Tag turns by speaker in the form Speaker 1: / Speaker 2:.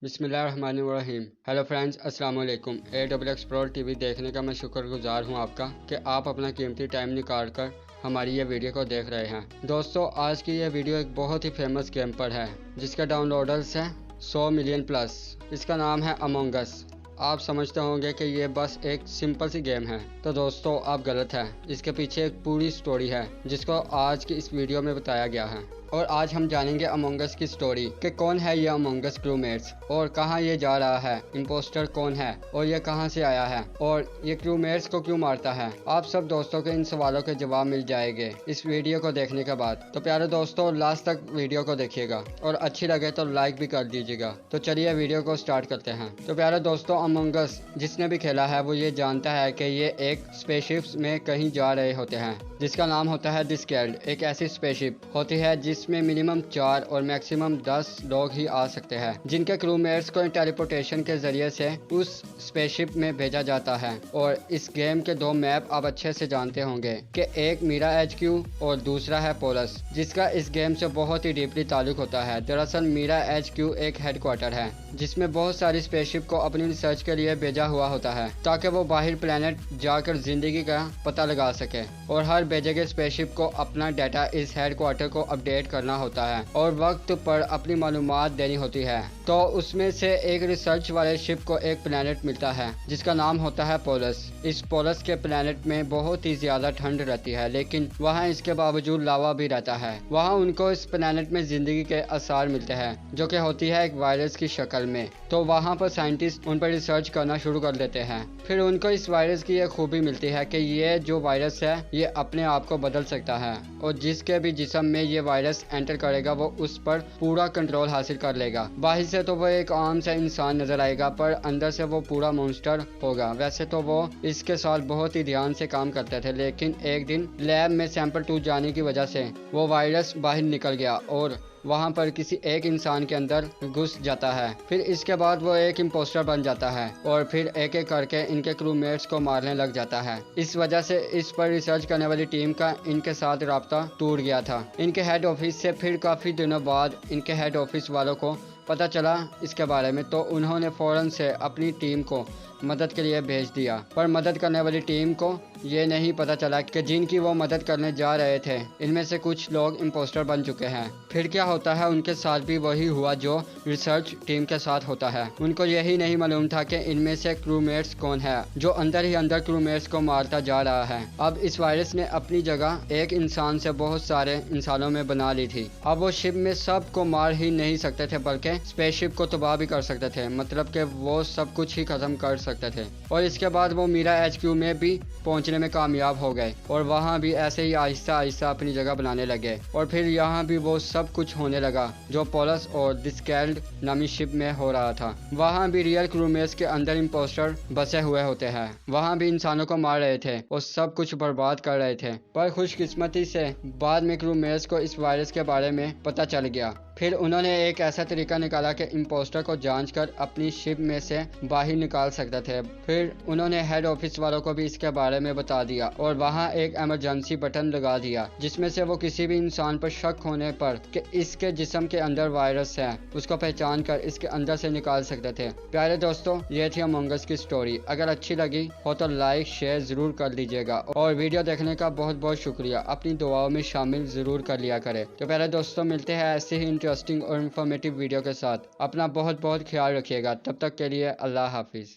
Speaker 1: بسم اللہ الرحمن الرحیم۔ ہیلو فرینڈز، السلام علیکم۔ ایکسپلور ٹی وی دیکھنے کا میں شکر گزار ہوں آپ کا کہ آپ اپنا قیمتی ٹائم نکال کر ہماری یہ ویڈیو کو دیکھ رہے ہیں۔ دوستو، آج کی یہ ویڈیو ایک بہت ہی فیمس گیم پر ہے جس کا ڈاؤن لوڈرز ہے 100 ملین پلس۔ اس کا نام ہے امونگ اس۔ آپ سمجھتے ہوں گے کہ یہ بس ایک سمپل سی گیم ہے، تو دوستو آپ غلط ہیں۔ اس کے پیچھے ایک پوری سٹوری ہے جس کو آج کی اس ویڈیو میں بتایا گیا ہے، اور آج ہم جانیں گے امونگ اس کی سٹوری کہ کون ہے یہ امونگ اس کرو میٹس اور کہاں یہ جا رہا ہے، امپوسٹر کون ہے اور یہ کہاں سے آیا ہے اور یہ کرو میٹس کو کیوں مارتا ہے۔ آپ سب دوستوں کے ان سوالوں کے جواب مل جائے گے اس ویڈیو کو دیکھنے کے بعد۔ تو پیارے دوستوں، لاسٹ تک ویڈیو کو دیکھیے گا اور اچھی لگے تو لائک بھی کر دیجیے گا۔ تو چلیے ویڈیو کو سٹارٹ کرتے ہیں۔ تو پیارے دوستوں، امونگ اس جس نے بھی کھیلا ہے وہ یہ جانتا ہے کہ یہ ایک اسپیس شپ میں کہیں جا رہے ہوتے ہیں جس کا نام ہوتا ہے ڈسکیلڈ۔ ایک ایسی اسپیس شپ ہوتی ہے جس میں منیمم 4 اور میکسیمم 10 لوگ ہی آ سکتے ہیں، جن کے کرو میٹس کو ٹیلیپورٹیشن کے ذریعے سے اس اسپیس شپ میں بھیجا جاتا ہے۔ اور اس گیم کے 2 میپ آپ اچھے سے جانتے ہوں گے کہ ایک میرا ایچ کیو اور دوسرا ہے پولس، جس کا اس گیم سے بہت ہی ڈیپلی تعلق ہوتا ہے۔ دراصل میرا ایچ کیو ایک ہیڈ کوارٹر ہے جس میں بہت ساری اسپیس شپ کو اپنی ریسرچ کے لیے بھیجا ہوا ہوتا ہے تاکہ وہ باہر پلانٹ جا کر زندگی کا پتہ لگا سکے، اور ہر بھیجے گئے اسپیس شپ کو اپنا ڈیٹا اس ہیڈ کوارٹر کو اپڈیٹ کرنا ہوتا ہے اور وقت پر اپنی معلومات دینی ہوتی ہے۔ تو اس میں سے ایک ریسرچ والے شپ کو ایک پلانٹ ملتا ہے جس کا نام ہوتا ہے پولس۔ اس پولس کے پلانٹ میں بہت ہی زیادہ ٹھنڈ رہتی ہے، لیکن وہاں اس کے باوجود لاوا بھی رہتا ہے۔ وہاں ان کو اس پلانٹ میں زندگی کے آثار ملتے ہیں جو کہ ہوتی ہے ایک وائرس کی شکل میں۔ تو وہاں پر سائنٹسٹ ان پر ریسرچ کرنا شروع کر دیتے ہیں۔ پھر ان کو اس وائرس کی یہ خوبی ملتی ہے کہ یہ جو وائرس ہے یہ اپنے آپ کو بدل سکتا ہے، اور جس کے بھی جسم میں یہ وائرس انٹر کرے گا وہ اس پر پورا کنٹرول حاصل کر لے گا۔ باہر سے تو وہ ایک عام سا انسان نظر آئے گا، پر اندر سے وہ پورا مونسٹر ہوگا۔ ویسے تو وہ اس کے ساتھ بہت ہی دھیان سے کام کرتے تھے، لیکن ایک دن لیب میں سیمپل ٹوٹ جانے کی وجہ سے وہ وائرس باہر نکل گیا اور وہاں پر کسی ایک انسان کے اندر گھس جاتا ہے۔ پھر اس کے بعد وہ ایک امپوسٹر بن جاتا ہے اور پھر ایک ایک کر کے ان کے کرو میٹس کو مارنے لگ جاتا ہے۔ اس وجہ سے اس پر ریسرچ کرنے والی ٹیم کا ان کے ساتھ رابطہ ٹوٹ گیا تھا ان کے ہیڈ آفس سے۔ پھر کافی دنوں بعد ان کے ہیڈ آفس والوں کو پتہ چلا اس کے بارے میں، تو انہوں نے فوراً سے اپنی ٹیم کو مدد کے لیے بھیج دیا، پر مدد کرنے والی ٹیم کو یہ نہیں پتہ چلا کہ جن کی وہ مدد کرنے جا رہے تھے ان میں سے کچھ لوگ امپوسٹر بن چکے ہیں۔ پھر کیا ہوتا ہے، ان کے ساتھ بھی وہی ہوا جو ریسرچ ٹیم کے ساتھ ہوتا ہے۔ ان کو یہی نہیں معلوم تھا کہ ان میں سے کرو میٹس کون ہے جو اندر ہی اندر کرو میٹس کو مارتا جا رہا ہے۔ اب اس وائرس نے اپنی جگہ ایک انسان سے بہت سارے انسانوں میں بنا لی تھی۔ اب وہ شپ میں سب کو مار ہی نہیں سکتے تھے بلکہ اسپیس شپ کو تباہ بھی کر سکتے تھے، مطلب کہ وہ سب کچھ ہی ختم کر سکتے تھے۔ اور اس کے بعد وہ میرا ایچ کیو میں بھی پہنچنے میں کامیاب ہو گئے اور وہاں بھی ایسے ہی آہستہ آہستہ اپنی جگہ بنانے لگے، اور پھر یہاں بھی وہ سب کچھ ہونے لگا جو پولس اور ڈسکیلڈ نامی شپ میں ہو رہا تھا۔ وہاں بھی ریئل کرو میٹس کے اندر امپوسٹر بسے ہوئے ہوتے ہیں، وہاں بھی انسانوں کو مار رہے تھے اور سب کچھ برباد کر رہے تھے، پر خوش قسمتی سے بعد میں کرو میٹس کو اس وائرس کے بارے میں پتہ چل گیا۔ پھر انہوں نے ایک ایسا طریقہ نکالا کہ امپوسٹر کو جانچ کر اپنی شپ میں سے باہر نکال سکتے تھے۔ پھر انہوں نے ہیڈ آفس والوں کو بھی اس کے بارے میں بتا دیا اور وہاں ایک ایمرجنسی بٹن لگا دیا جس میں سے وہ کسی بھی انسان پر شک ہونے پر کہ اس کے جسم کے اندر وائرس ہے اس کو پہچان کر اس کے اندر سے نکال سکتے تھے۔ پیارے دوستوں، یہ تھی امونگ اس کی سٹوری۔ اگر اچھی لگی ہو تو لائک شیئر ضرور کر لیجیے گا، اور ویڈیو دیکھنے کا بہت بہت شکریہ۔ اپنی دعاؤں میں شامل ضرور کر لیا کرے۔ تو پیارے دوستوں، ملتے ہیں ایسے ہی انٹرسٹنگ اور انفارمیٹیو ویڈیو کے ساتھ۔ اپنا بہت بہت خیال رکھیے گا، تب تک کے لیے اللہ حافظ۔